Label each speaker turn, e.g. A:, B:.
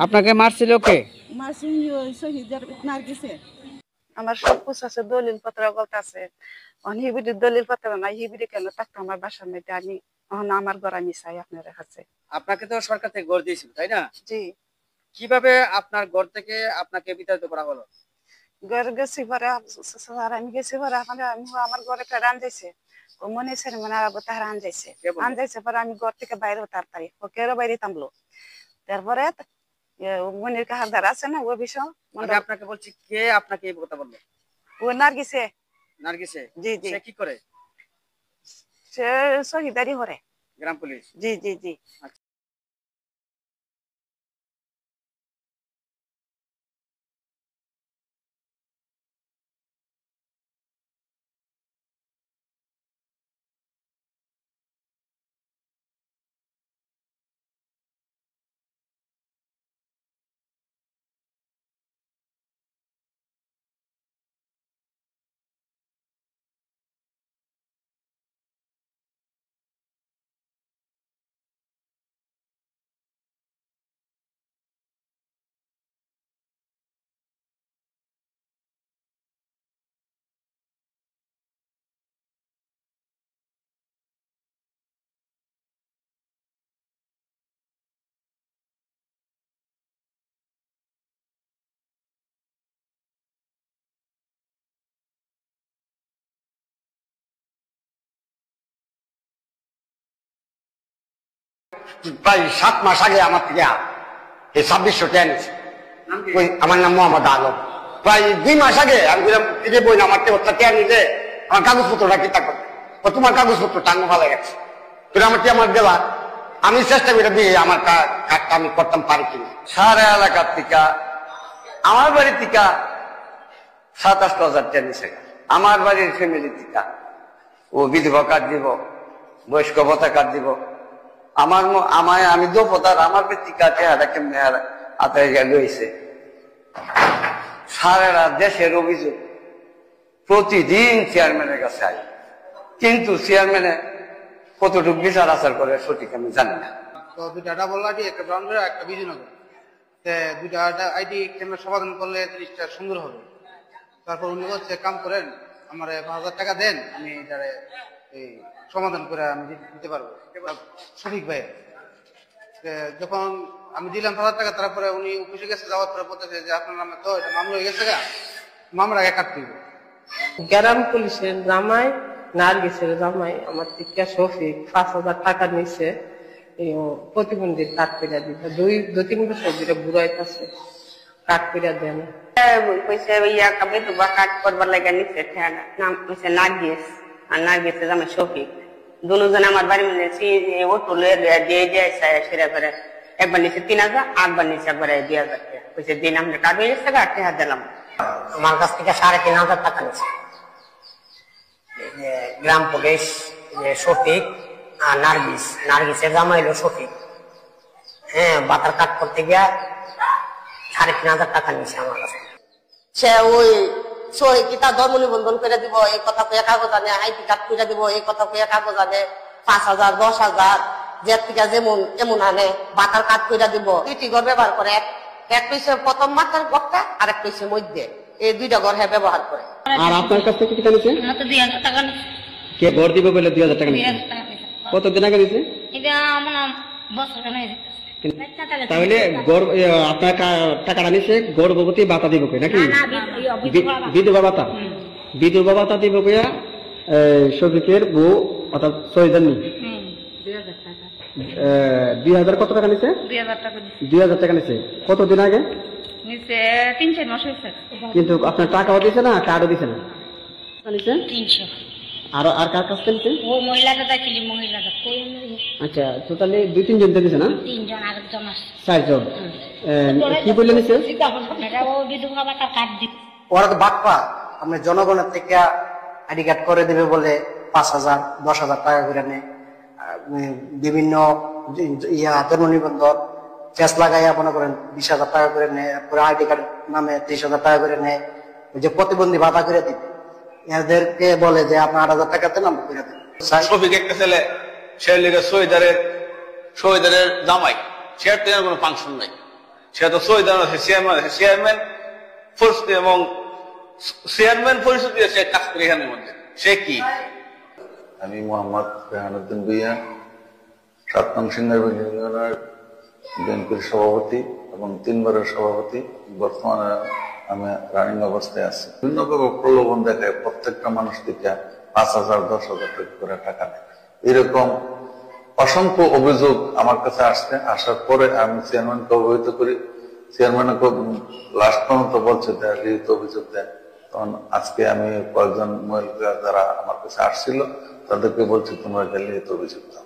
A: আপনাকে মারছিল কে?
B: মারছি ওই শহীদের নার্গিসে। আমার সব কিছু আছে, দলিল পত্র গল্প আছে। হিবিডির দলিল পত্র নাই, হিবিডি কেন থাকতো আমার বাসার মধ্যে। আমি আমার ঘর আমি চাই আপনার কাছে।
C: আপনাকে তো সরকার থেকে ঘর দিয়েছিল, তাই না?
B: জি।
C: কিভাবে আপনার ঘর থেকে আপনাকে বিতাড়িত করা হলো?
B: ঘর গেছি পরে আমি গেছি পরে আমি আমার ঘরে রান যাইছে ও মনে ছেড়ে মানে তাহার আন যাইছে পরে আমি ঘর থেকে বাইরে তাড়াতাড়ি ও কেরো বাইরে থামলো। তারপরে মনির কাহার দ্বারা আছে না ও বিষয়
C: আমি আপনাকে বলছি, কে আপনাকে এই কথা বললো?
B: ও নার্গিসে।
C: নার্গিসে?
B: জি জি।
C: সে কি করে?
B: সে শহীদারি করে
C: গ্রাম পুলিশ।
B: জি জি জি।
D: প্রায় 7 মাস আগে আমার থেকে এই 2600 টাকা নিয়েছে। আমার নাম মোহাম্মদ আলম। প্রায় 2 মাস আগে আমি বললাম বই আমার থেকে টাকা নিতে, আমার কাগজপত্রটা কি থাকবে, তোমার কাগজপত্র টাঙ্গো ভালো গেছে, তুমি আমার কি আমার দেওয়া, আমি চেষ্টা করে দিয়ে আমার কাজটা আমি করতাম পারি কিনা। সারা এলাকার টিকা আমার বাড়ির টিকা 27,000 টাকা নিছে। আমার বাড়ির ফ্যামিলি টিকা ও বিধবা কার্ড দিব, বয়স্ক ভাতা কার্ড দিব। আমি দোপতার আমার টিকা চেহারা কেমনে আতায় লইছে। সারা দেশের অভিযোগ প্রতিদিন চেয়ারম্যানের কাছে আই, কিন্তু চেয়ারম্যানে কতটুকু বিচার আচার করে সঠিক আমি জানি না।
E: তো দুইটা বললো আইডি, একটা ব্রাউন্ডার একটা বিজয়নগর, দুইটা আইডি কেমন সমাধান করলে জিনিসটা সুন্দর হবে। তারপর উনি বলছে কাম করেন, আমার 5,000 টাকা দেন, আমি এটারে এই সমাধান করে আমি দিতে পারবো শফিক ভাই। যখন আমি দিলাম 5,000 টাকা, তারপরে উনি অফিসে গেছে, যাওয়ার পরে বলতেছে যে আপনার নামে তো এটা মামলা হয়ে গেছে, মামলা আগে কাটতে হবে।
F: গ্রাম পুলিশের জামাই নার্গিসের জামাই আমার থেকে শফিক 5,000 টাকা নিচ্ছে প্রতিবন্ধীর কাট করে দিতে। 2-3 বছর ধরে ঘুরাইতেছে, কাট করে দেন।
G: কাট করবার লাগে নিচ্ছে, নাম হচ্ছে নার্গিস আর নার্গিসের জামাই শফিক। দুজন আমার বাড়ি মিলেছি ও তুলে দিয়ে সেরা করে একবার নিচে 3,000, আটবার নিচে একবার 2,000 টাকা হয়েছে দিন। আমরা কাট হয়ে গেছে, আর টাকা দিলাম।
H: আমার কাছ থেকে 3,500 টাকা নিচ্ছে গ্রাম পুলিশ শফিক আর নার্গিসের জামাই হলো শফিক। হ্যাঁ, বাতার কাট করতে গিয়া 3,500 টাকা নিচ্ছে আমার কাছে।
G: সে ওই কিতা ধর্ম নিবন্ধন করে দিব, এই কথা কয়ে কাগজ আনে, আইডি কার্ড করে দিব, এই কথা কয়ে কাগজ আনে 5,000, 10,000 যে থেকে যেমন এমন আনে, বাতার কাট করে দিব। 2টি ঘর ব্যবহার করে, এক পয়সা প্রথম মাথার ঘরটা আর এক পয়সা মধ্যে, এই 2টা ঘর হ্যাঁ ব্যবহার করে।
A: আর আপনার কাছ থেকে কিটা নিছে?
G: 2,000 টাকা নিচ্ছে।
A: কে ঘর দিবে বলে 2,000 টাকা নিছে? কতদিন আগে নিছে?
G: এটা আমার বছর কেন হয়েছে।
A: তাহলে আপনার টাকাটা নিছে গর্ভবতী ভাতা দিব কে নাকি? বিধবা ভাতা। বিধবা ভাতা দিব কে শফিকের বউ অর্থাৎ শহীদার নি 2,000 কত টাকা নিছে? 2,000 টাকা নিছে। কতদিন আগে
G: নিচে? 3-4 মাস হয়েছে।
A: কিন্তু আপনার টাকাও দিছে না, কার্ডও দিছে না?
G: 300।
A: আর কার কাছ থেকে?
G: ও মহিলাটা চাইছিলি, মহিলাটা।
A: আচ্ছা, টোটালি 2-3 জন দিছে না?
G: 3 জন, আরেকজন আছে
A: 4 জন। কি বললে নিছে?
H: ওরা তো বাটপা, আপনি জনগণের থেকে আইডি কার্ড করে দেবে বলে 5,000, 10,000 টাকা করে নেয়। বিভিন্ন ধর্ম নিবন্ধন ফেস লাগাইয়া মনে করেন 20,000 টাকা করে নেয়। এরপরে আইডি কার্ড নামে 30,000 টাকা করে নেয়। যে প্রতিবন্ধী ভাতা করে দিবে, এদেরকে বলে যে আপনার 8,000 টাকা দেন, আমরা করে দেন।
I: শফিক একটা ছেলে, সে শহীদের জামাই, সে কোনো ফাংশন নাই। সে তো সৈদান আছে, চেয়ারম্যান এবং চেয়ারম্যান পরিষদ দিয়ে সে কাজ করে এখানের মধ্যে। সে কি?
J: আমি মোহাম্মদ রেহানুদ্দিন ভুইয়া, 7 নং সিঙ্গারবিল ইউনিয়নের বিএনপির সভাপতি এবং 3 বারের সভাপতি। বর্তমানে আমি রানিং অবস্থায় আছি। বিভিন্ন প্রকার প্রলোভন দেখায় প্রত্যেকটা মানুষ থেকে 5,000 10,000 টাকা করে টাকা নেয়। এরকম অসংখ্য অভিযোগ আমার কাছে আসছে। আসার পরে আমি চেয়ারম্যানকে অবহিত করি। চেয়ারম্যানকে লাস্ট পর্যন্ত বলছে লিখিত অভিযোগ দেন। তখন আজকে আমি কয়েকজন মহিলা যারা আমার কাছে আসছিল তাদেরকে বলছি তোমরা লিখিত অভিযোগ দাও।